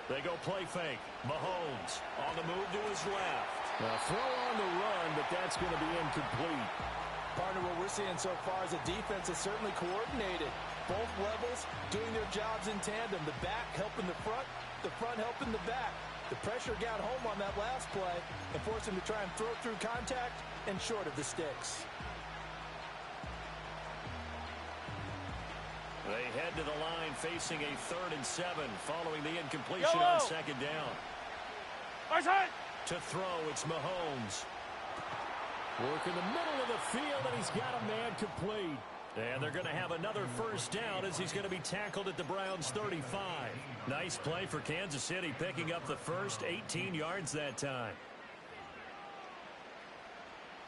They go play fake. Mahomes on the move to his left. A throw on the run, but that's going to be incomplete. Partner, what we're seeing so far is a defense is certainly coordinated. Both levels doing their jobs in tandem. The back helping the front helping the back. The pressure got home on that last play and forced him to try and throw through contact and short of the sticks. They head to the line facing a 3rd and 7 following the incompletion on 2nd down. To throw, it's Mahomes. Work in the middle of the field, and he's got a man complete. And they're going to have another 1st down as he's going to be tackled at the Browns' 35. Nice play for Kansas City, picking up the first 18 yards that time.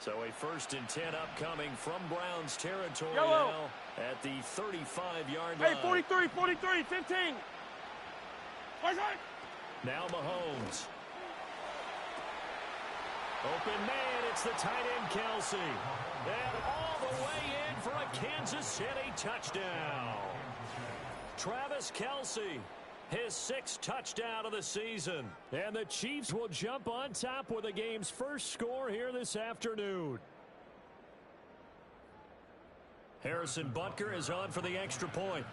So a 1st and 10 upcoming from Browns territory now at the 35-yard line. Hey, 43, 15. Now Mahomes. Open man, it's the tight end Kelsey. And all the way in for a Kansas City touchdown. Travis Kelsey, his 6th touchdown of the season. And the Chiefs will jump on top with the game's first score here this afternoon. Harrison Butker is on for the extra point.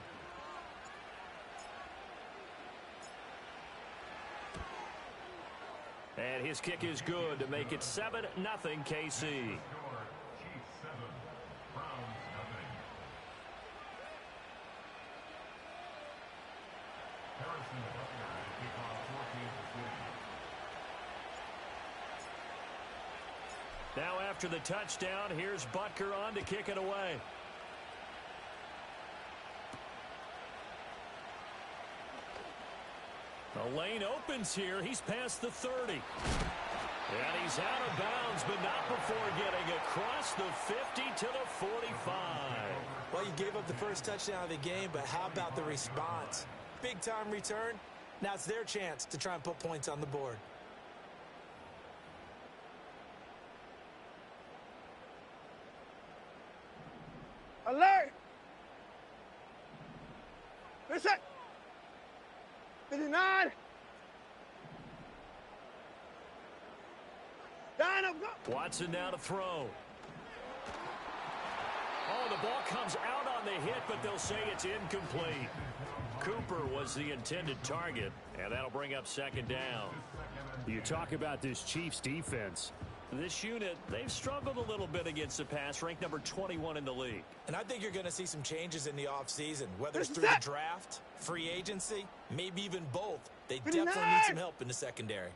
And his kick is good to make it 7-0 KC. Now after the touchdown, here's Butker on to kick it away. The lane opens here. He's past the 30. And he's out of bounds, but not before getting across the 50 to the 45. Well, you gave up the first touchdown of the game, but how about the response? Big-time return. Now it's their chance to try and put points on the board. Alert! Listen! 59! Down up, go! Watson now to throw. Oh, the ball comes out on the hit, but they'll say it's incomplete. Cooper was the intended target, and that'll bring up 2nd down. You talk about this Chiefs defense. This unit, they've struggled a little bit against the pass, ranked number 21 in the league. And I think you're going to see some changes in the offseason, whether it's through the draft, free agency, maybe even both. They definitely need some help in the secondary.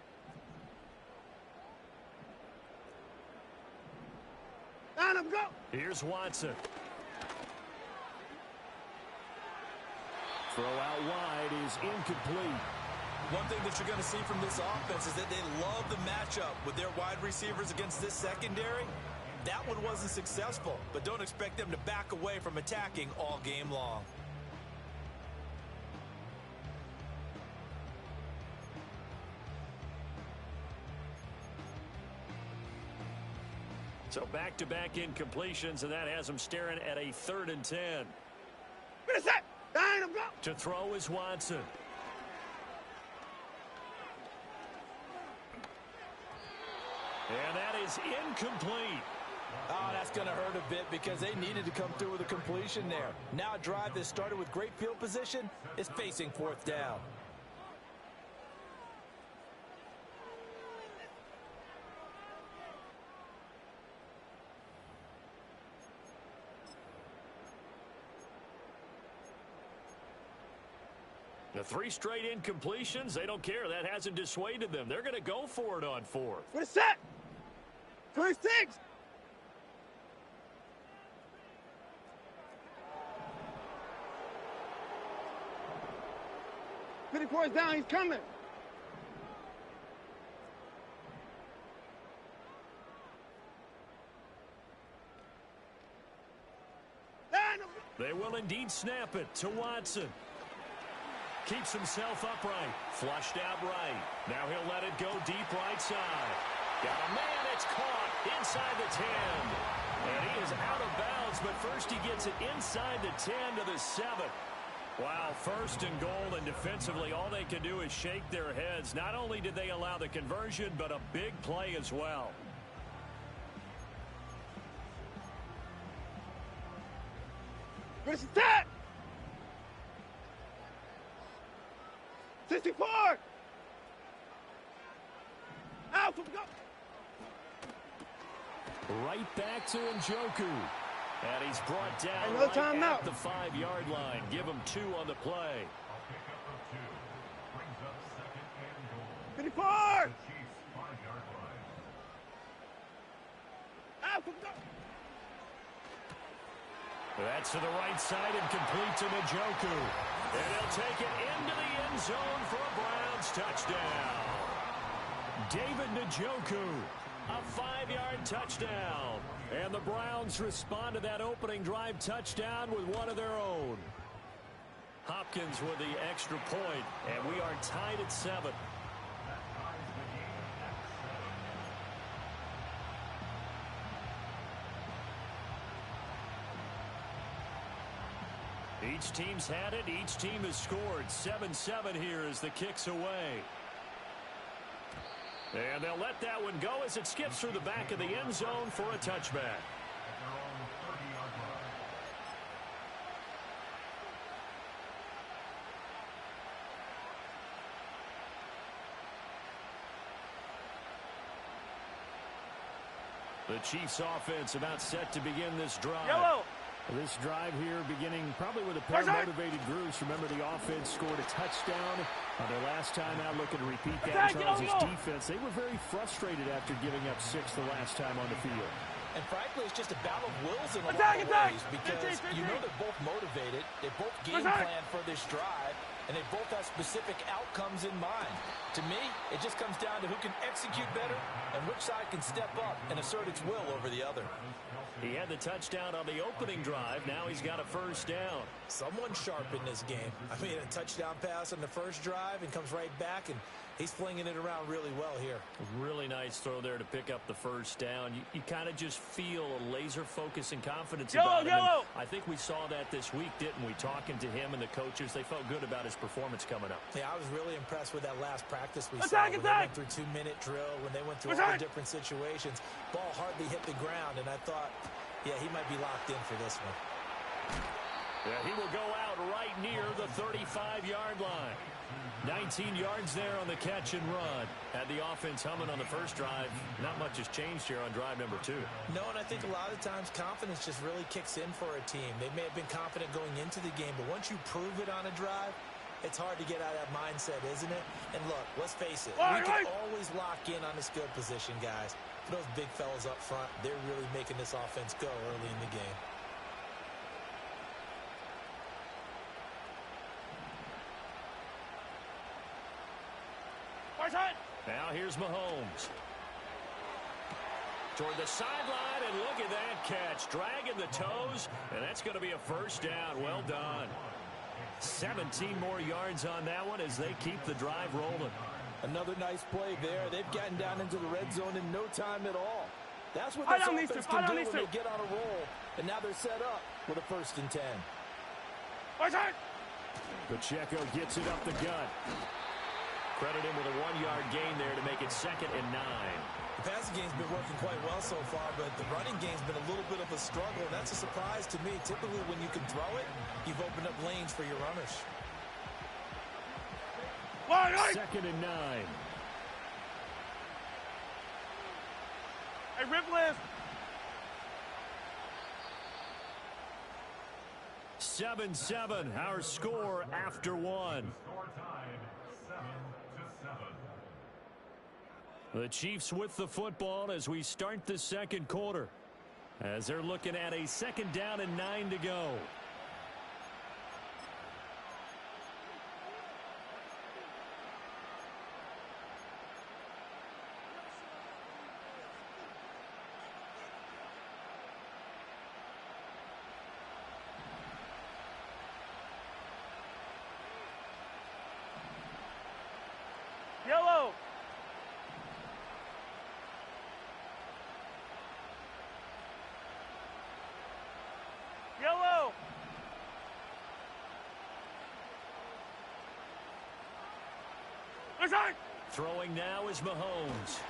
Down up, go! Here's Watson. Throw out wide is incomplete. One thing that you're going to see from this offense is that they love the matchup with their wide receivers against this secondary. That one wasn't successful, but don't expect them to back away from attacking all game long. So back-to-back incompletions, and that has them staring at a 3rd and 10. To throw is Watson. And that is incomplete. Oh, that's going to hurt a bit because they needed to come through with a completion there. Now a drive that started with great field position is facing 4th down. The 3 straight incompletions, they don't care. That hasn't dissuaded them. They're going to go for it on 4th. What is that? 26! Pretty close down, he's coming. They will indeed snap it to Watson. Keeps himself upright. Flushed out right. Now he'll let it go deep right side. Got a man. It's caught inside the 10. And he is out of bounds, but first he gets it inside the 10 to the 7. Wow, first and goal, and defensively, all they can do is shake their heads. Not only did they allow the conversion, but a big play as well. Good set! 64! Alpha, go! Right back to Njoku. And he's brought down no right timeout. at the 5-yard line. Give him 2 on the play. 54! Alpha, go! That's to the right side and complete to Njoku. And he'll take it into the end zone for a Browns touchdown. David Njoku, a 5-yard touchdown. And the Browns respond to that opening drive touchdown with one of their own. Hopkins with the extra point, and we are tied at 7. Each team's had it. Each team has scored. 7-7 here as the kick's away. And they'll let that one go as it skips through the back of the end zone for a touchback. The Chiefs offense about set to begin this drive. Yellow! This drive here beginning probably with a pair of motivated groups. Remember, the offense scored a touchdown on their last time out. Looking to repeat that. Charles' defense, they were very frustrated after giving up 6 the last time on the field. And frankly, it's just a battle of wills in a lot of ways because you know they're both motivated. They both game plan for this drive, and they both have specific outcomes in mind. To me, it just comes down to who can execute better and which side can step up and assert its will over the other. He had the touchdown on the opening drive. Now he's got a first down. Someone sharp in this game. I mean, a touchdown pass on the first drive and comes right back, and he's flinging it around really well here. Really nice throw there to pick up the first down. You kind of just feel a laser focus and confidence about him. And I think we saw that this week, didn't we? Talking to him and the coaches, they felt good about his performance coming up. Yeah, I was really impressed with that last practice we saw. When they went through 2-minute drill, when they went through all the different situations. Ball hardly hit the ground, and I thought, yeah, he might be locked in for this one. Yeah, he will go out right near the 35-yard line. 19 yards there on the catch and run. Had the offense humming on the first drive. Not much has changed here on drive number 2. No, and I think a lot of times confidence just really kicks in for a team. They may have been confident going into the game, but once you prove it on a drive, it's hard to get out of that mindset, isn't it? And look, let's face it, we can always lock in on the skill position, guys. For those big fellas up front, they're really making this offense go early in the game. Now here's Mahomes. Toward the sideline, and look at that catch. Dragging the toes, and that's going to be a first down. Well done. 17 more yards on that one as they keep the drive rolling. Another nice play there. They've gotten down into the red zone in no time at all. That's what this offense can do when they get on a roll. And now they're set up with a 1st and 10. Pacheco gets it up the gut. Credit him with a 1-yard gain there to make it 2nd and 9. The passing game's been working quite well so far, but the running game's been a little bit of a struggle, and that's a surprise to me. Typically, when you can throw it, you've opened up lanes for your runners. 2nd and 9. Hey, Ripley! 7-7, our score after 1. The Chiefs with the football as we start the second quarter. As they're looking at a 2nd down and 9 to go. Yellow! Yellow! Inside. Throwing now is Mahomes.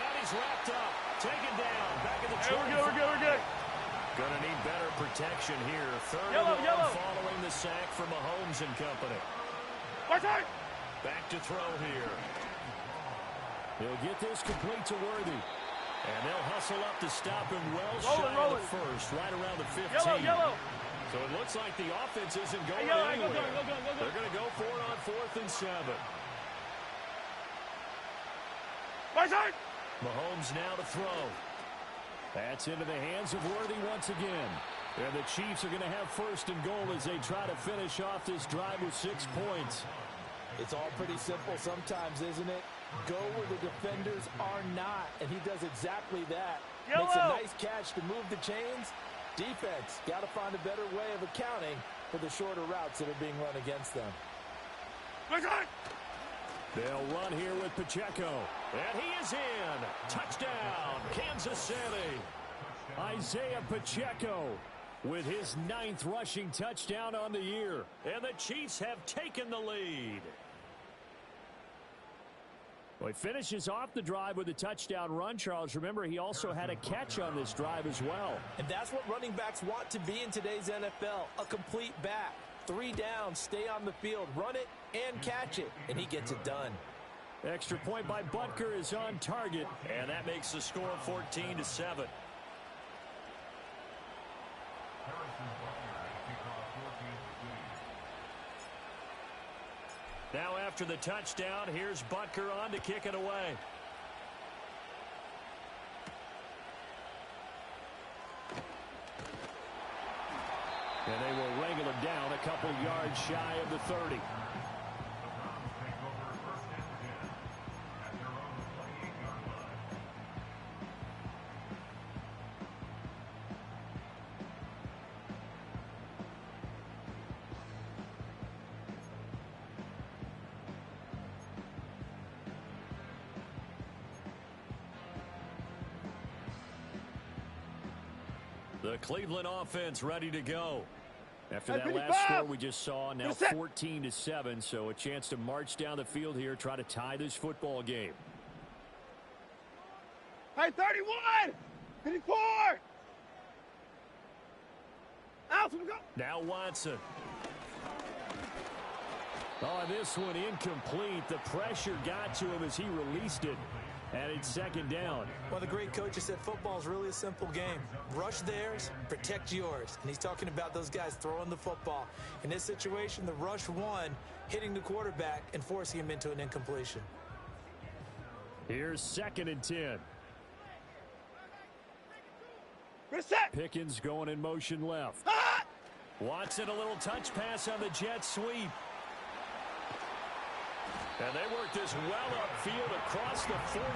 And he's wrapped up. Taken down. Back in the 25. We're good. Gonna need better protection here. Third Yellow. following the sack from Mahomes and company. Inside. Back to throw here. He'll get this complete to Worthy. And they'll hustle up to stop him well shy of the first, right around the 15. Yellow. So it looks like the offense isn't going Hey, anywhere. go. They're going to go for it on 4th and 7. Inside. Mahomes now to throw. That's into the hands of Worthy once again. And the Chiefs are going to have 1st and goal as they try to finish off this drive with 6 points. It's all pretty simple sometimes, isn't it? Go where the defenders are not, and he does exactly that. Yellow. Makes a nice catch to move the chains. Defense, got to find a better way of accounting for the shorter routes that are being run against them. Inside. They'll run here with Pacheco. And he is in. Touchdown, Kansas City. Isaiah Pacheco with his 9th rushing touchdown on the year. And the Chiefs have taken the lead. Well, he finishes off the drive with a touchdown run, Charles. Remember, he also had a catch on this drive as well. And that's what running backs want to be in today's NFL, a complete back. 3 downs, stay on the field, run it, and catch it. And he gets it done. Extra point by Butker is on target. And that makes the score 14-7. Now after the touchdown, here's Butker on to kick it away. And they will wrangle him down a couple yards shy of the 30. The Cleveland offense ready to go. After that last score we just saw, now 14-7, so a chance to march down the field here, try to tie this football game. Hey, 31! 54! Out, go! Now Watson. Oh, this one incomplete. The pressure got to him as he released it. And it's 2nd down. Well, the great coach has said football is really a simple game. Rush theirs, protect yours. And he's talking about those guys throwing the football. In this situation, the rush won, hitting the quarterback and forcing him into an incompletion. Here's 2nd and 10. Reset. Pickens going in motion left. Ah! Watson, a little touch pass on the jet sweep. And they work this well upfield across the 45.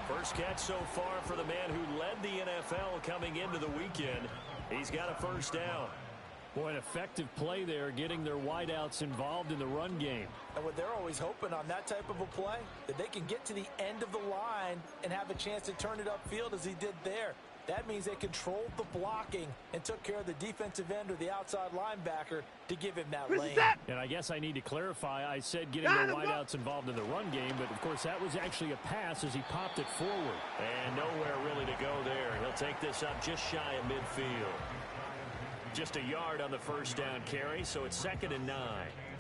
First catch so far for the man who led the NFL coming into the weekend. He's got a 1st down. Boy, an effective play there, getting their wideouts involved in the run game. And what they're always hoping on that type of a play, that they can get to the end of the line and have a chance to turn it upfield as he did there. That means they controlled the blocking and took care of the defensive end or the outside linebacker to give him that lane. And I guess I need to clarify, I said getting the wideouts involved in the run game, but of course that was actually a pass as he popped it forward. And nowhere really to go there. He'll take this up just shy of midfield. Just a yard on the 1st down carry, so it's 2nd and 9.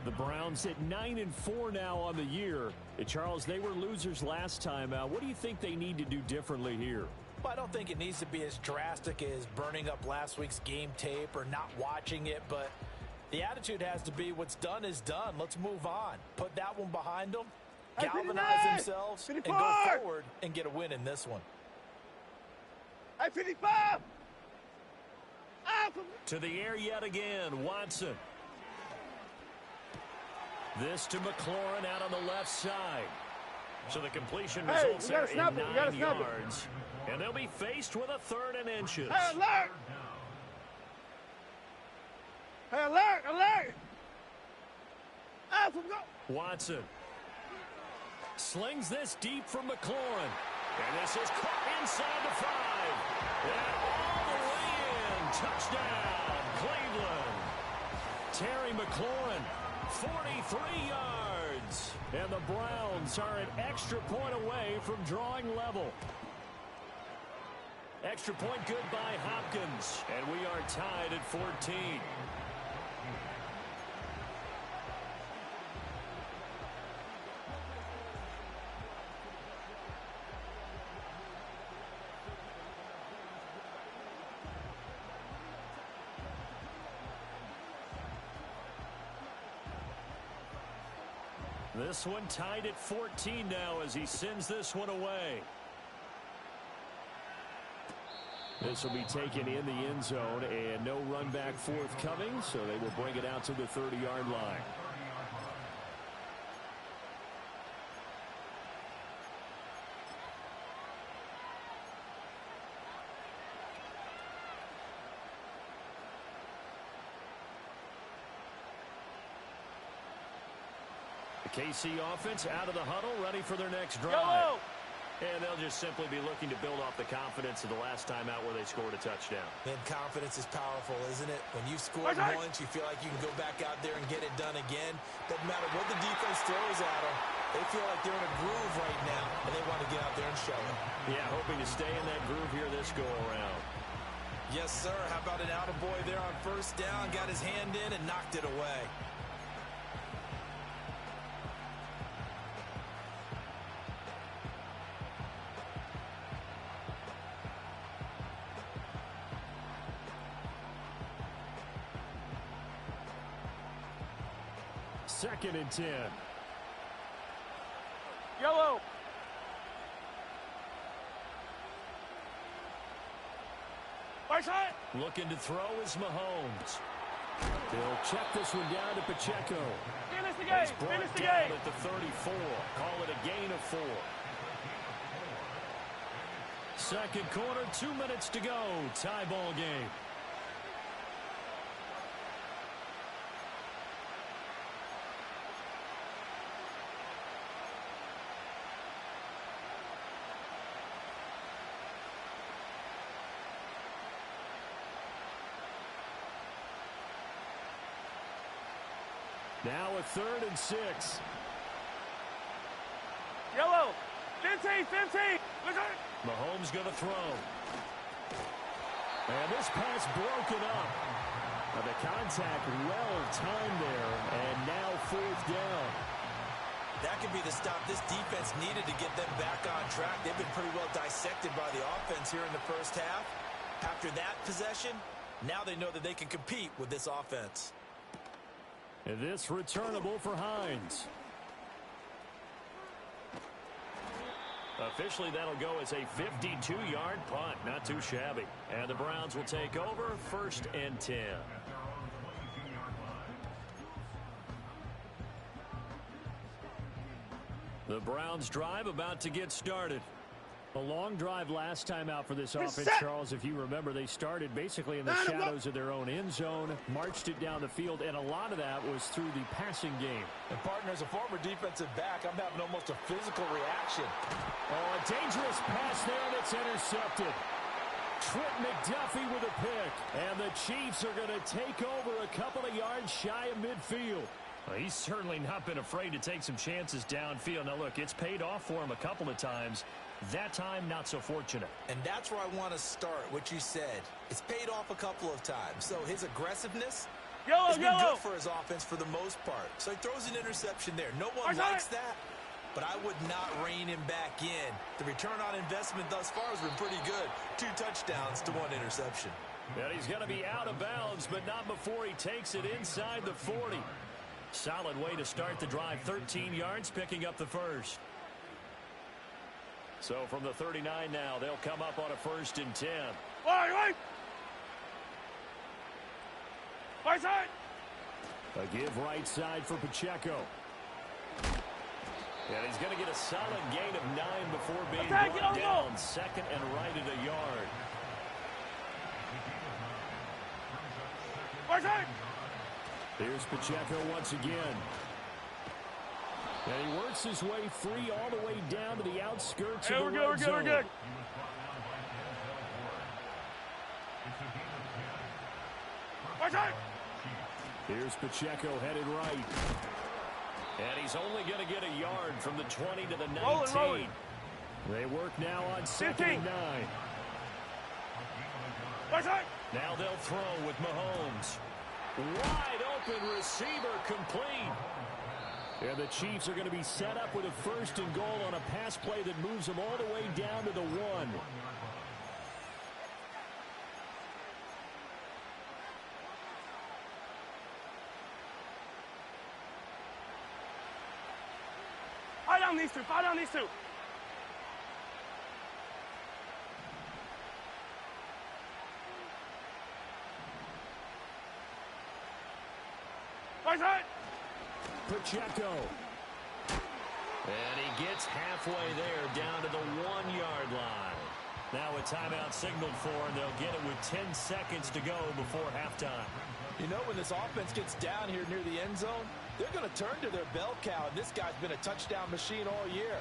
The Browns at 9-4 now on the year. Charles, they were losers last time out. What do you think they need to do differently here? Well, I don't think it needs to be as drastic as burning up last week's game tape or not watching it, but the attitude has to be what's done is done. Let's move on. Put that one behind them, galvanize themselves, and go forward and get a win in this one. Hey, 55! To the air yet again, Watson. This to McLaurin out on the left side. So the completion results there in 9 yards. And they'll be faced with a 3rd and inches. Hey, alert! Hey, alert, alert! Watson slings this deep from McLaurin. And this is caught inside the 5. And all the way in. Touchdown, Cleveland. Terry McLaurin, 43 yards. And the Browns are an extra point away from drawing level. Extra point good by Hopkins. And we are tied at 14. This one tied at 14 now as he sends this one away. This will be taken in the end zone, and no run back forthcoming, so they will bring it out to the 30-yard line. The KC offense out of the huddle, ready for their next drive. Yellow! And they'll just simply be looking to build off the confidence of the last time out where they scored a touchdown. And confidence is powerful, isn't it? When you've scored once, you feel like you can go back out there and get it done again. Doesn't matter what the defense throws at them. They feel like they're in a groove right now, and they want to get out there and show it. Yeah, hoping to stay in that groove here this go-around. Yes, sir. How about an attaboy there on first down? Got his hand in and knocked it away. Second and 10. Yellow! Right side! Looking to throw is Mahomes. They'll check this one down to Pacheco. Finish the He's game! brought Finish the down game! at the 34. Call it a gain of 4. Second quarter, 2 minutes to go. Tie ball game. Now a 3rd and 6. Yellow! 15! 15! Look at it! Mahomes going to throw. And this pass broken up. The contact well timed there, and now 4th down. That could be the stop this defense needed to get them back on track. They've been pretty well dissected by the offense here in the first half. After that possession, now they know that they can compete with this offense. And this returnable for Hines. Officially, that'll go as a 52-yard punt. Not too shabby. And the Browns will take over 1st and 10. The Browns drive about to get started. A long drive last time out for this offense, Charles. If you remember, they started basically in the shadows of their own end zone, marched it down the field, and a lot of that was through the passing game. And, partner, as a former defensive back, I'm having almost a physical reaction. Oh, a dangerous pass there, and it's intercepted. Trent McDuffie with a pick. And the Chiefs are going to take over a couple of yards shy of midfield. Well, he's certainly not been afraid to take some chances downfield. Now, look, it's paid off for him a couple of times. That time, not so fortunate. And that's where I want to start, what you said. It's paid off a couple of times. So his aggressiveness has been good for his offense for the most part. So he throws an interception there. No one likes that, but I would not rein him back in. The return on investment thus far has been pretty good. 2 touchdowns to 1 interception. And he's going to be out of bounds, but not before he takes it inside the 40. Solid way to start the drive. 13 yards, picking up the first. So from the 39 now, they'll come up on a 1st and 10. Right side! A give right side for Pacheco. And he's going to get a solid gain of 9 before being brought down. 2nd and right at a yard. Right side! Here's Pacheco once again. And he works his way free all the way down to the outskirts of the red zone. We're good. Right side! Here's Pacheco headed right. And he's only going to get a yard from the 20 to the 19. Rolling. They work now on 2nd and 9. Now they'll throw with Mahomes. Wide open receiver complete. And the Chiefs are going to be set up with a 1st and goal on a pass play that moves them all the way down to the 1. Fire down these two. Fire down these two. Right side. Pacheco. And he gets halfway there, down to the 1-yard line. Now a timeout signaled for, and they'll get it with 10 seconds to go before halftime. You know, when this offense gets down here near the end zone, they're going to turn to their bell cow, and this guy's been a touchdown machine all year.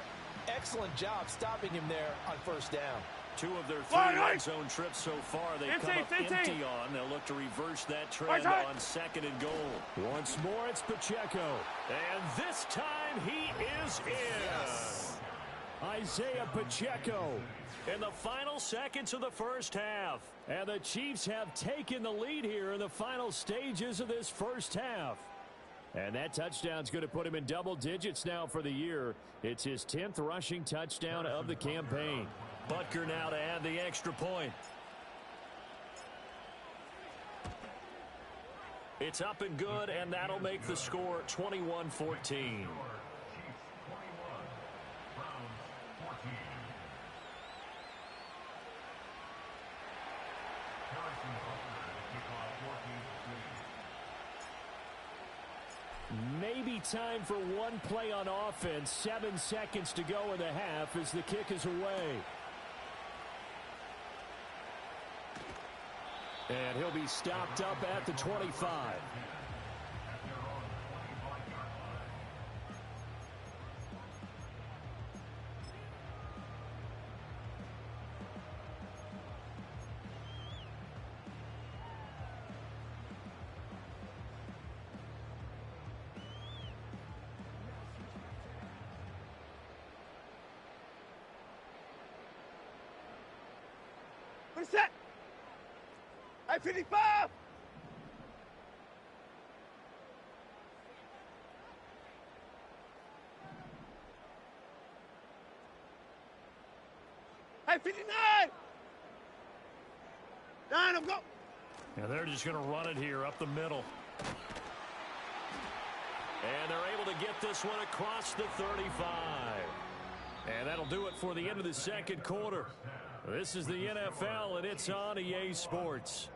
Excellent job stopping him there on 1st down. 2 of their 3 red zone trips so far they've come up empty on. They'll look to reverse that trend on 2nd and goal. Once more, it's Pacheco. And this time he is in. Yes. Isaiah Pacheco. In the final seconds of the first half. And the Chiefs have taken the lead here in the final stages of this first half. And that touchdown's going to put him in double digits now for the year. It's his 10th rushing touchdown of the campaign. Butker now to add the extra point. It's up and good, and that'll make the score 21-14. Maybe time for one play on offense. 7 seconds to go in the half as the kick is away. And he'll be stopped up at the 25. Reset. Hey, 55. Hey, 59. 9, I'm go. Now they're just going to run it here up the middle. And they're able to get this one across the 35. And that'll do it for the end of the second quarter. This is the NFL, and it's on EA Sports.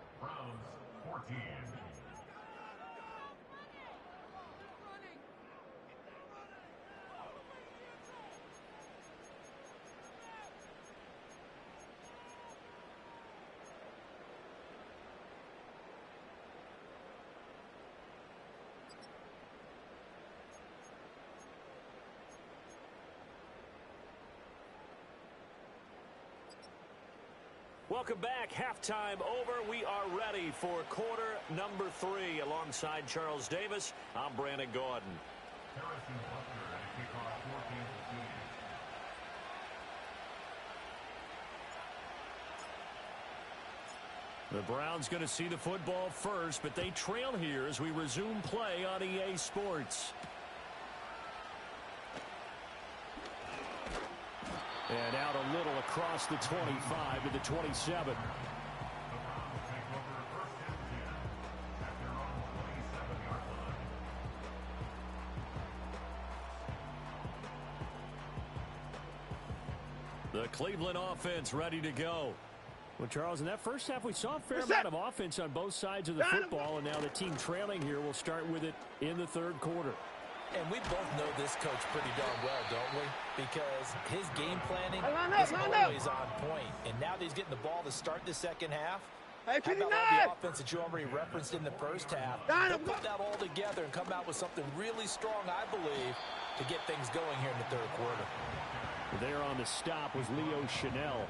Welcome back. Halftime over. We are ready for quarter number 3. Alongside Charles Davis, I'm Brandon Gordon. The Browns going to see the football first, but they trail here as we resume play on EA Sports. And out a little across the 25 to the 27. The Cleveland offense ready to go. Well, Charles, in that first half, we saw a fair amount of offense on both sides of the football, and now the team trailing here will start with it in the third quarter. And we both know this coach pretty darn well, don't we? Because his game planning is always on point. And now that he's getting the ball to start the second half, how about all the offense that you already referenced in the first half? They'll put that all together and come out with something really strong, I believe, to get things going here in the third quarter. There on the stop was Leo Chanel.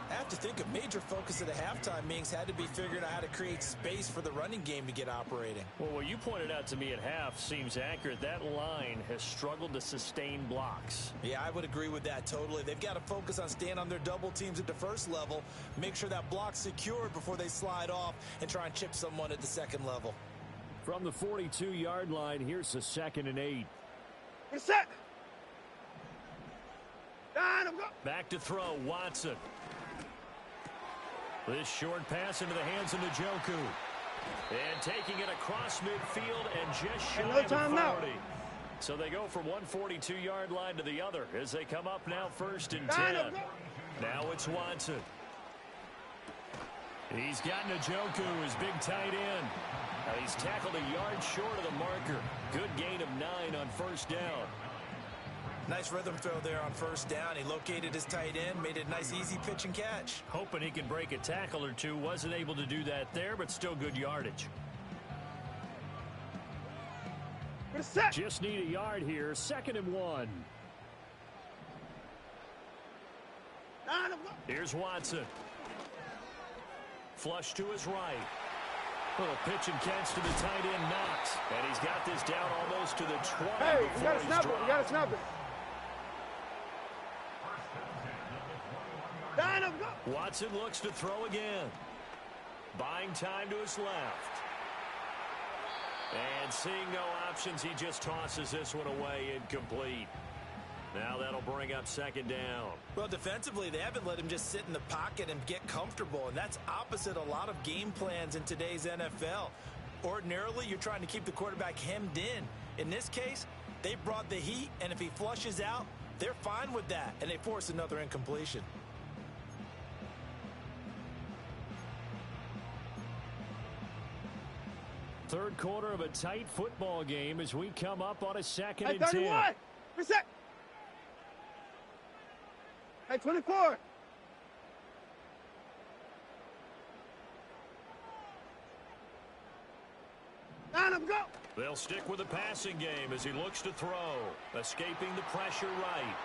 I have to think a major focus of the halftime meetings had to be figuring out how to create space for the running game to get operating. Well, what you pointed out to me at half seems accurate. That line has struggled to sustain blocks. Yeah, I would agree with that totally. They've got to focus on staying on their double teams at the first level, make sure that block's secured before they slide off and try and chip someone at the second level. From the 42-yard line, here's the 2nd and 8. Get set. Down, I'm go. Back to throw, Watson. This short pass into the hands of Njoku. And taking it across midfield and just shy no of time 40. now. So they go from one 42-yard line to the other as they come up now 1st and 10. Down, I'm go. Now it's Watson. He's got Njoku, his big tight end. He's tackled a yard short of the marker. Good gain of 9 on 1st down. Nice rhythm throw there on 1st down. He located his tight end, made it a nice easy pitch and catch. Hoping he can break a tackle or two. Wasn't able to do that there, but still good yardage. Get set. Just need a yard here. 2nd and 1. Down, I'm go. Here's Watson. Flush to his right. Little pitch and catch to the tight end, Knox. And he's got this down almost to the 20 Hey, you before gotta he's snap it. dropped. You gotta snap it. Down, I'm go. Watson looks to throw again. Buying time to his left. And seeing no options, he just tosses this one away, incomplete. Now that'll bring up 2nd down. Well, defensively, they haven't let him just sit in the pocket and get comfortable, and that's opposite a lot of game plans in today's NFL. Ordinarily, you're trying to keep the quarterback hemmed in. In this case, they brought the heat, and if he flushes out, they're fine with that, and they force another incompletion. Third quarter of a tight football game as we come up on a 2nd Hey, and 10. 31. Get set. Hey, 24. Down, I'm go. They'll stick with the passing game as he looks to throw. Escaping the pressure right.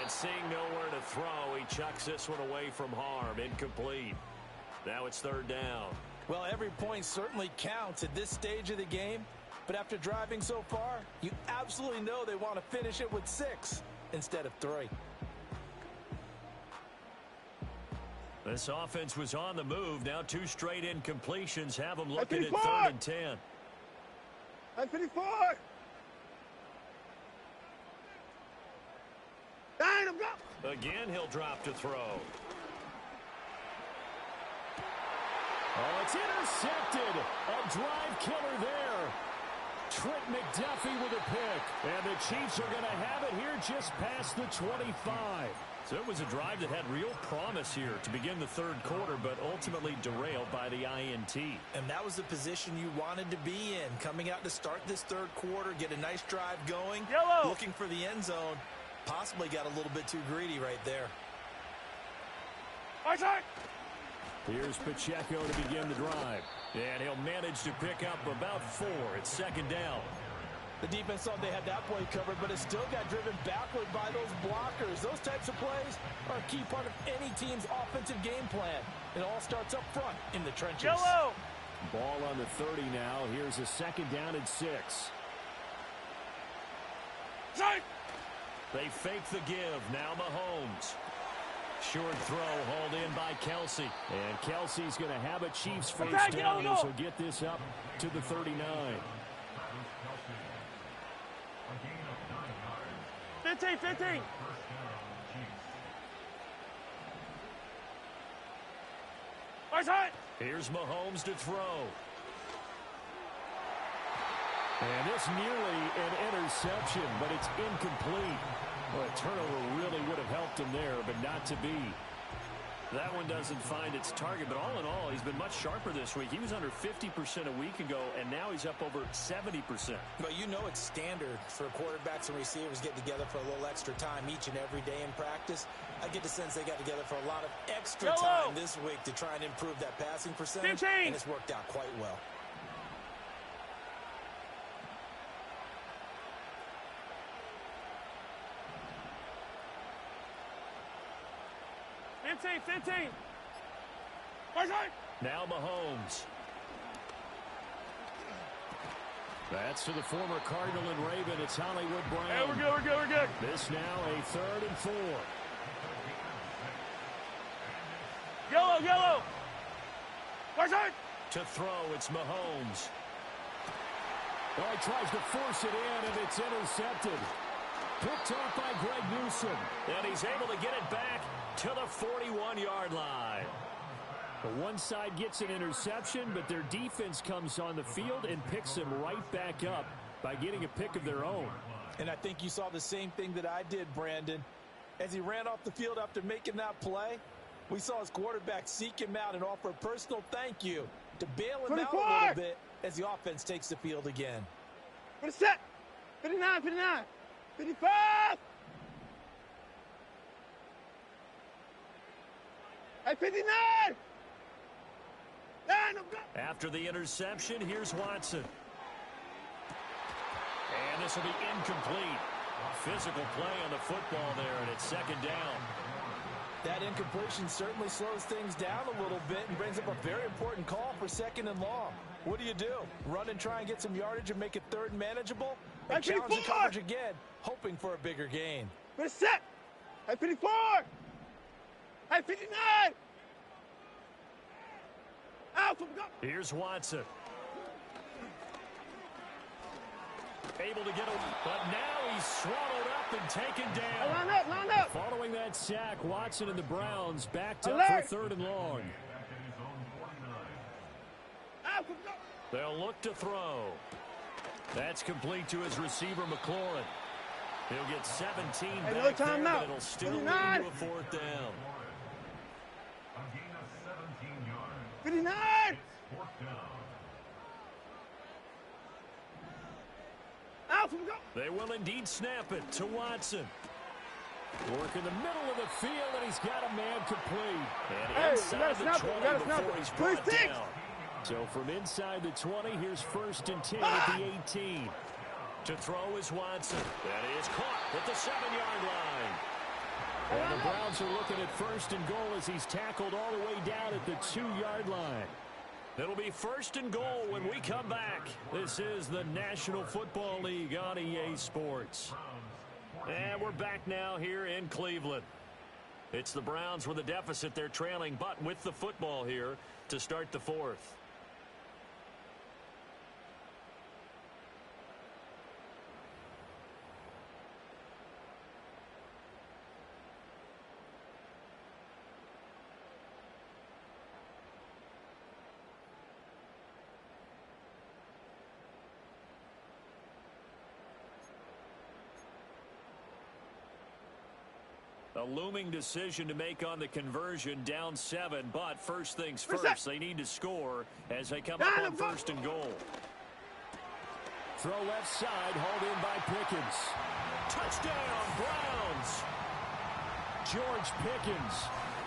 And seeing nowhere to throw, he chucks this one away from harm. Incomplete. Now it's 3rd down. Well, every point certainly counts at this stage of the game, but after driving so far, you absolutely know they want to finish it with 6 instead of 3. This offense was on the move. Now 2 straight incompletions have them looking at 54. 3rd and 10. Hey, 54. Down, I'm go. Again, he'll drop to throw. Oh, it's intercepted. A drive killer there. Trent McDuffie with a pick. And the Chiefs are going to have it here just past the 25. So it was a drive that had real promise here to begin the 3rd quarter, but ultimately derailed by the INT. And that was the position you wanted to be in. Coming out to start this 3rd quarter, get a nice drive going. Yellow. Looking for the end zone. Possibly got a little bit too greedy right there. Right side. Here's Pacheco to begin the drive. And he'll manage to pick up about 4. It's 2nd down. The defense thought they had that play covered, but it still got driven backward by those blockers. Those types of plays are a key part of any team's offensive game plan. It all starts up front in the trenches. Yellow. Ball on the 30 now. Here's a 2nd down and 6. Side. They fake the give. Now Mahomes. Short throw hauled in by Kelsey. And Kelsey's going to have a Chiefs first Attack, down. yellow. So get this up to the 39. 15, 15. Right side. Here's Mahomes to throw. And this nearly an interception, but it's incomplete. Well, a turnover really would have helped him there, but not to be. That one doesn't find its target, but all in all, he's been much sharper this week. He was under 50% a week ago, and now he's up over 70%. But you know it's standard for quarterbacks and receivers get together for a little extra time each and every day in practice. I get the sense they got together for a lot of extra Yellow. time this week to try and improve that passing percentage, 15. and it's worked out quite well. 15, 15. First right. Now Mahomes. That's to the former Cardinal and Raven. It's Hollywood Brown. Hey, we're good, we're good, we're good. This now a 3rd and 4. Yellow, yellow. First right. To throw, it's Mahomes. Oh, he tries to force it in, and it's intercepted. Picked off by Greg Newsome. And he's able to get it back to the 41-yard line. The one side gets an interception, but their defense comes on the field and picks them right back up by getting a pick of their own. And I think you saw the same thing that I did, Brandon. As he ran off the field after making that play, we saw his quarterback seek him out and offer a personal thank you to bail him 24. out a little bit as the offense takes the field again. For the set. 59, 59, 55. Hey, 59. After the interception, here's Watson. And this will be incomplete. Physical play on the football there, and it's 2nd down. That incompletion certainly slows things down a little bit and brings up a very important call for 2nd and long. What do? Run and try and get some yardage and make it 3rd and manageable? And challenge the coverage again, hoping for a bigger gain. For the set. Hey, 54. Hey, 59. Here's Watson. Able to get away, but now he's swallowed up and taken down. Line up. Following that sack, Watson and the Browns backed up for 3rd and long. They'll look to throw. That's complete to his receiver, McLaurin. He'll get 17 back there, but it'll still lead to a 4th down. 59. They will indeed snap it to Watson. Work in the middle of the field, and he's got a man complete. And inside the 20 before he's brought down. So from inside the 20, here's 1st and 10 at the 18. To throw is Watson. That is caught at the 7-yard line. And the Browns are looking at 1st and goal as he's tackled all the way down at the 2-yard line. It'll be 1st and goal when we come back. This is the National Football League on EA Sports. And we're back now here in Cleveland. It's the Browns with a deficit. They're trailing, but with the football here to start the 4th. A looming decision to make on the conversion, down 7, but first things first, they need to score as they come up on 1st and goal. Throw left side, hauled in by Pickens. Touchdown, Browns! George Pickens,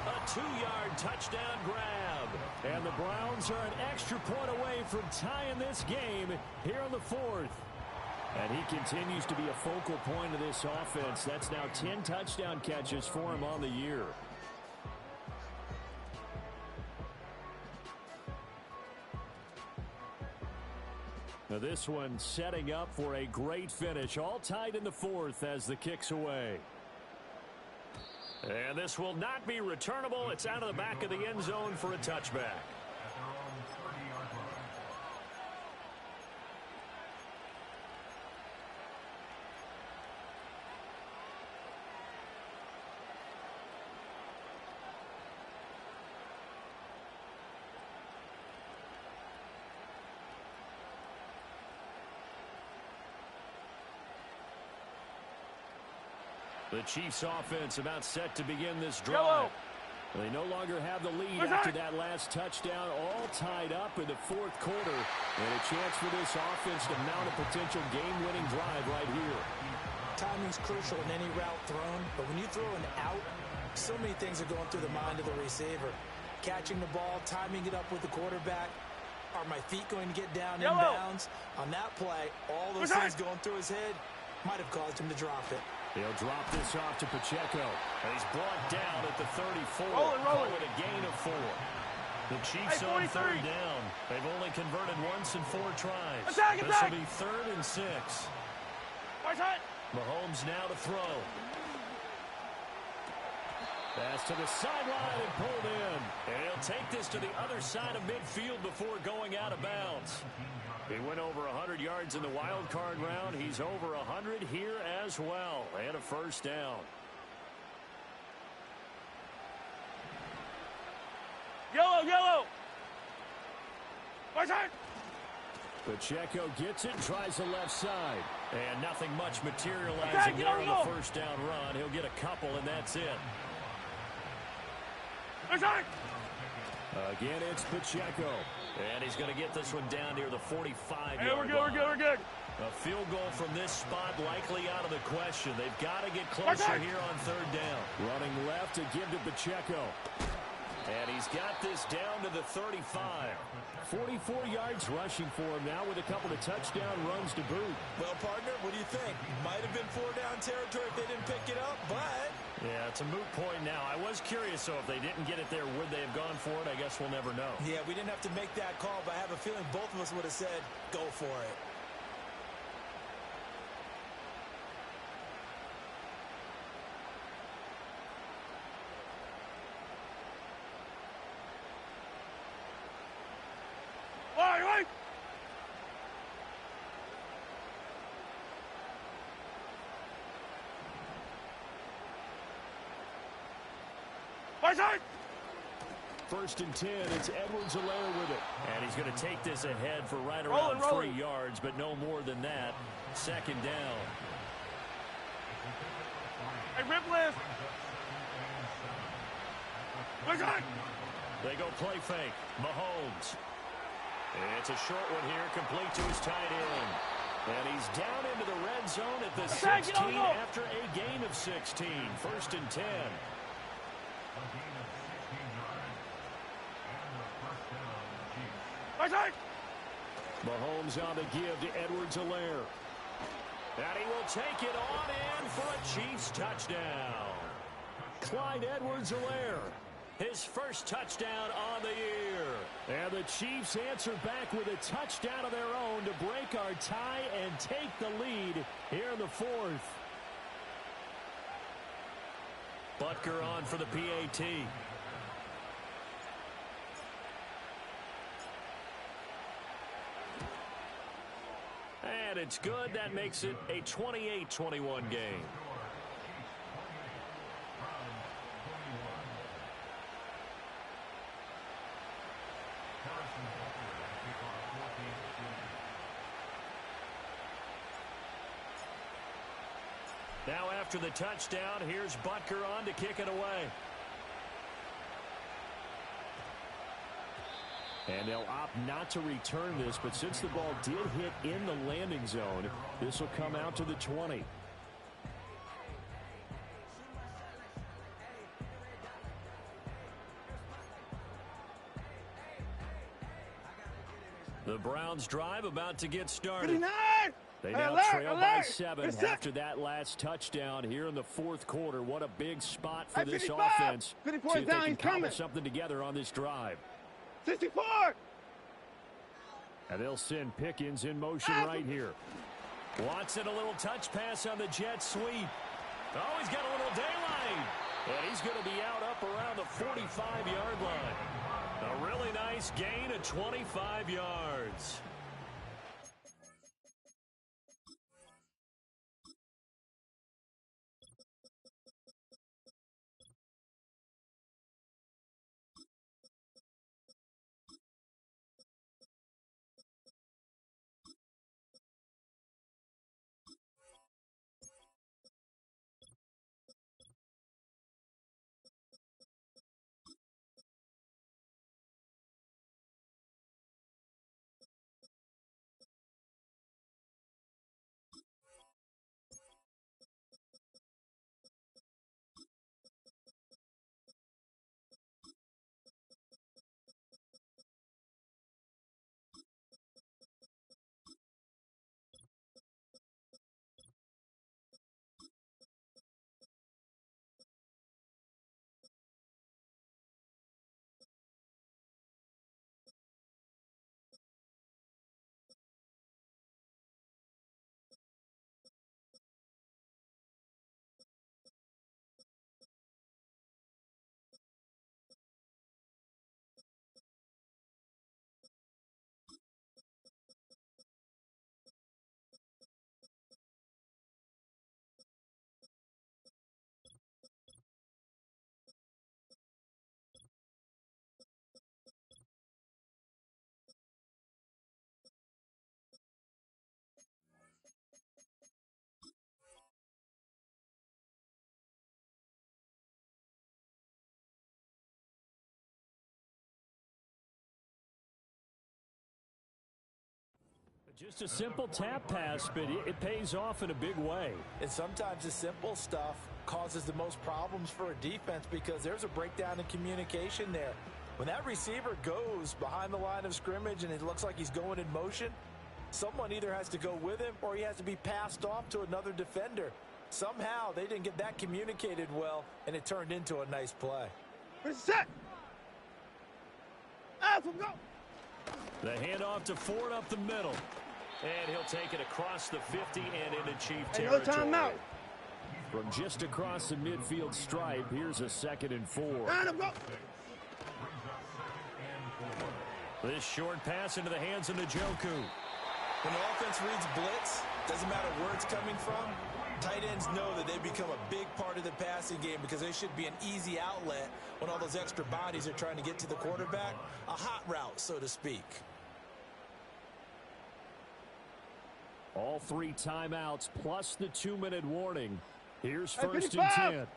a 2-yard touchdown grab. And the Browns are an extra point away from tying this game here in the 4th. And he continues to be a focal point of this offense. That's now 10 touchdown catches for him on the year. Now this one setting up for a great finish. All tied in the 4th as the kick's away. And this will not be returnable. It's out of the back of the end zone for a touchback. The Chiefs offense about set to begin this drive. They no longer have the lead after that last touchdown, all tied up in the 4th quarter. And a chance for this offense to mount a potential game-winning drive right here. Timing's crucial in any route thrown, but when you throw an out, so many things are going through the mind of the receiver. Catching the ball, timing it up with the quarterback. Are my feet going to get down in bounds? On that play, all those things going through his head. might have caused him to drop it. He'll drop this off to Pacheco. And he's brought down at the 34. Rolling. Call it a gain of 4. The Chiefs Hey, on 43. third down. They've only converted once in 4 tries. Attack, This attack. will be 3rd and 6. Right side. Mahomes now to throw. Pass to the sideline and pulled in. And he'll take this to the other side of midfield before going out of bounds. He went over 100 yards in the wild card round. He's over 100 here as well. And a first down. Yellow. Right side. Pacheco gets it, tries the left side. And nothing much materializing Attack, there on go. the first down run. He'll get a couple, and that's it. Right side. Again, it's Pacheco. And he's going to get this one down near the 45-yard Hey, we're line. good. A field goal from this spot likely out of the question. They've got to get closer Attack. here on third down. Running left to give to Pacheco. And he's got this down to the 35. 44 yards rushing for him now with a couple of touchdown runs to boot. Well, partner, what do you think? Might have been 4-down territory if they didn't pick it up, but... Yeah, it's a moot point now. I was curious, so if they didn't get it there, would they have gone for it? I guess we'll never know. Yeah, we didn't have to make that call, but I have a feeling both of us would have said, go for it. Right. Right side. 1st and 10, it's Edwards-Helaire with it. And he's going to take this ahead for right around Rolling. 3 yards, but no more than that. 2nd down. Hey, Ripley. Right side. They go play fake. Mahomes. It's a short one here, complete to his tight end. And he's down into the red zone at the Attack, 16 go. after a gain of 16. 1st and 10. Right side. Mahomes on the give to Edwards-Helaire. And he will take it on in for a Chiefs touchdown. Clyde Edwards-Helaire. His first touchdown on the year. And the Chiefs answer back with a touchdown of their own to break our tie and take the lead here in the 4th. Butker on for the PAT. And it's good. That makes it a 28-21 game. Now after the touchdown, here's Butker on to kick it away. And they'll opt not to return this, but since the ball did hit in the landing zone, this will come out to the 20. The Browns drive about to get started. 59. They Hey, now alert, trail by alert. 7 It's set. after that last touchdown here in the 4th quarter. What a big spot for Hey, this 55. offense. 54 See if they down, can he's cobble coming. something together on this drive. 64. And they'll send Pickens in motion right here. Watson, a little touch pass on the jet sweep. Oh, he's got a little daylight. And he's going to be out up around the 45-yard line. A really nice gain of 25 yards. Just a simple tap pass, but it pays off in a big way. And sometimes the simple stuff causes the most problems for a defense because there's a breakdown in communication there. When that receiver goes behind the line of scrimmage and it looks like he's going in motion, someone either has to go with him or he has to be passed off to another defender. Somehow they didn't get that communicated well, and it turned into a nice play. Set. Go. The handoff to Ford up the middle. And he'll take it across the 50 and into Chief territory. No timeout. From just across the midfield stripe, here's a 2nd and 4. Go. This short pass into the hands of Njoku. When the offense reads blitz, doesn't matter where it's coming from, tight ends know that they become a big part of the passing game because they should be an easy outlet when all those extra bodies are trying to get to the quarterback. A hot route, so to speak. All 3 timeouts plus the 2-minute warning. Here's 1st and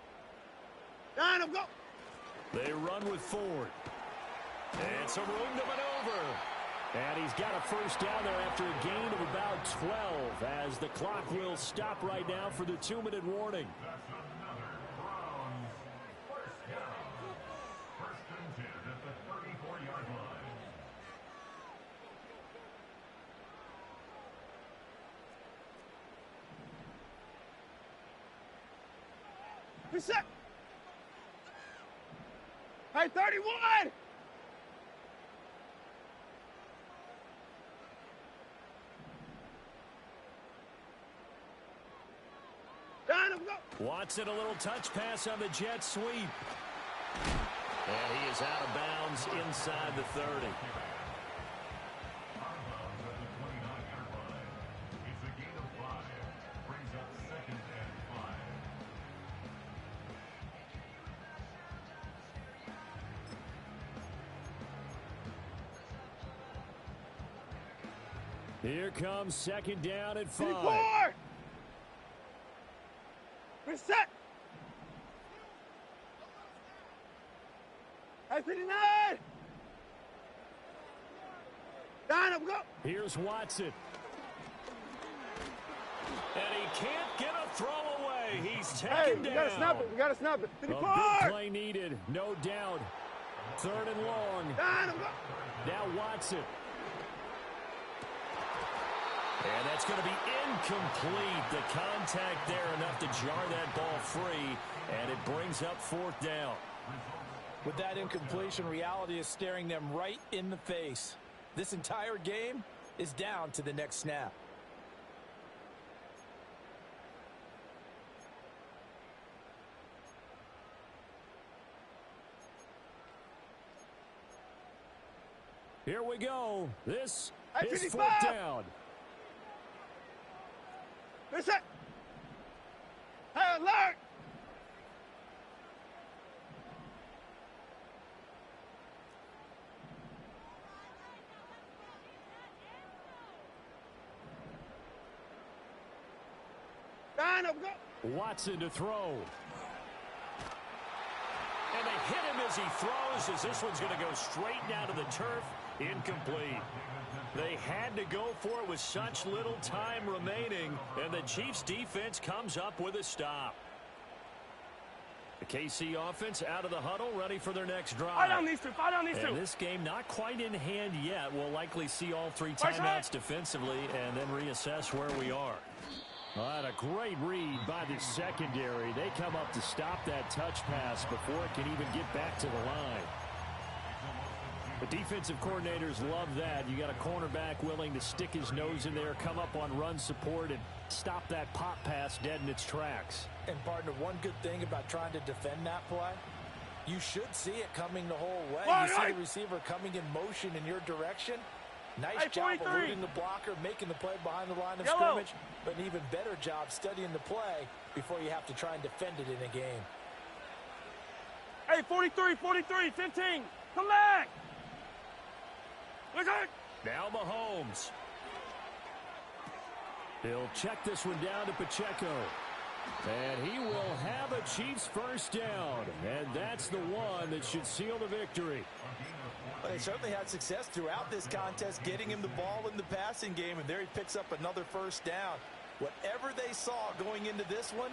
10. Go. They run with Ford. And some room to maneuver. And he's got a first down there after a gain of about 12 as the clock will stop right now for the 2-minute warning. Reset. Hey, 31. Watson, a little touch pass on the jet sweep. And he is out of bounds inside the 30. Here comes 2nd down at 5. 54. Reset. Hey, 59. Go. Here's Watson. And he can't get a throw away. He's taken down. We gotta snap it. We gotta snap it. 54. A big play needed, no doubt. 3rd and long. Now Watson. And that's going to be incomplete. The contact there enough to jar that ball free, and it brings up 4th down. With that incompletion, reality is staring them right in the face. This entire game is down to the next snap. Here we go. This is 55. 4th down. Reset. Hey, alert. Go. Watson to throw. And they hit him as he throws, as this one's going to go straight down to the turf. Incomplete. They had to go for it with such little time remaining, and the Chiefs defense comes up with a stop. The KC offense out of the huddle, ready for their next drive. Fight on these two. Fight on these two. And this game not quite in hand yet. We'll likely see all 3 timeouts defensively and then reassess where we are. And a great read by the secondary. They come up to stop that touch pass before it can even get back to the line. The defensive coordinators love that. You got a cornerback willing to stick his nose in there, come up on run support, and stop that pop pass dead in its tracks. And, partner, one good thing about trying to defend that play, you should see it coming the whole way. You see the receiver coming in motion in your direction. Nice job eluding the blocker, making the play behind the line of scrimmage, but an even better job studying the play before you have to try and defend it in a game. Hey, 43, 15. Come back. Now Mahomes. He'll check this one down to Pacheco. And he will have Chiefs first down, and that's the one that should seal the victory. Well, they certainly had success throughout this contest, getting him the ball in the passing game, and there he picks up another first down. Whatever they saw going into this one,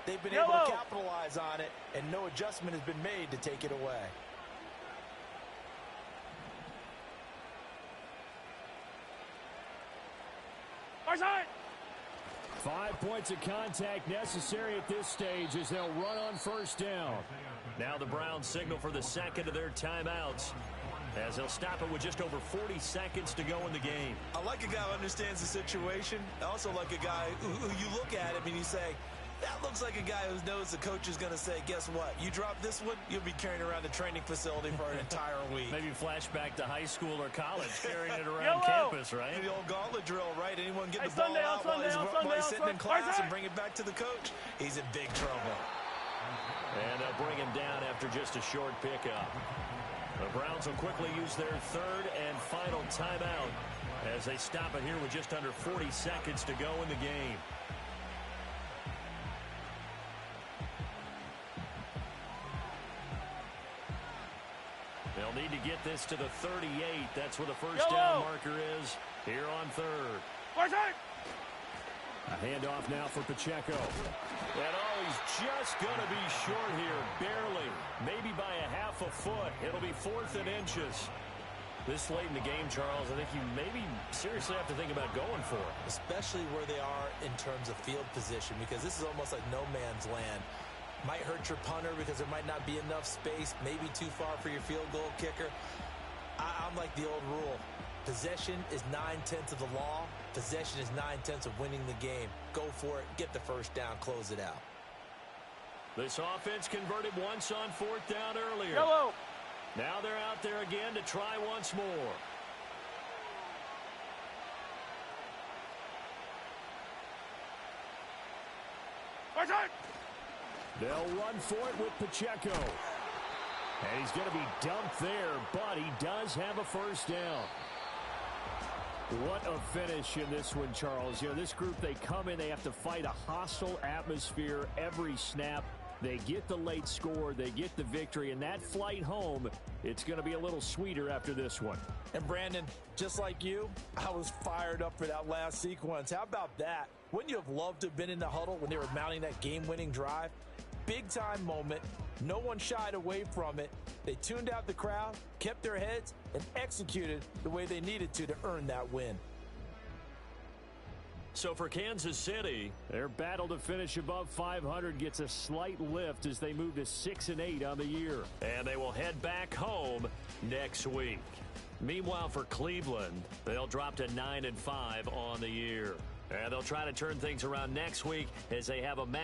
they've been able to capitalize on it, and no adjustment has been made to take it away. Our side. 5 points of contact necessary at this stage as they'll run on first down. Now the Browns signal for the second of their timeouts, as they'll stop it with just over 40 seconds to go in the game. I like a guy who understands the situation. I also like a guy who you look at him and you say, that looks like a guy who knows the coach is going to say, guess what? You drop this one, you'll be carrying around the training facility for an entire week. Maybe flashback to high school or college, carrying it around campus, right? The old gauntlet drill, right? Anyone get the ball out while he's sitting in class and bring it back to the coach? He's in big trouble. And they'll bring him down after just a short pickup. The Browns will quickly use their third and final timeout as they stop it here with just under 40 seconds to go in the game. They'll need to get this to the 38. That's where the first down marker is here on third. A handoff now for Pacheco. And he's just going to be short here, barely. Maybe by a half a foot. It'll be 4th and inches. This late in the game, Charles, I think you maybe seriously have to think about going for it. Especially where they are in terms of field position, because this is almost like no man's land. Might hurt your punter because there might not be enough space, maybe too far for your field goal kicker. I'm like the old rule. Possession is 9/10 of the law. Possession is 9/10 of winning the game. Go for it. Get the first down. Close it out. This offense converted once on 4th down earlier. Now they're out there again to try once more. They'll run for it with Pacheco. And he's going to be dumped there, but he does have a first down. What a finish in this one, Charles. You know, this group, they come in, they have to fight a hostile atmosphere every snap. They get the late score, they get the victory, and that flight home, it's going to be a little sweeter after this one. And Brandon, just like you, I was fired up for that last sequence. How about that? Wouldn't you have loved to have been in the huddle when they were mounting that game-winning drive? Big-time moment. No one shied away from it. They tuned out the crowd, kept their heads, and executed the way they needed to earn that win. So for Kansas City, their battle to finish above 500 gets a slight lift as they move to 6-8 on the year. And they will head back home next week. Meanwhile, for Cleveland, they'll drop to 9-5 on the year. And they'll try to turn things around next week as they have a match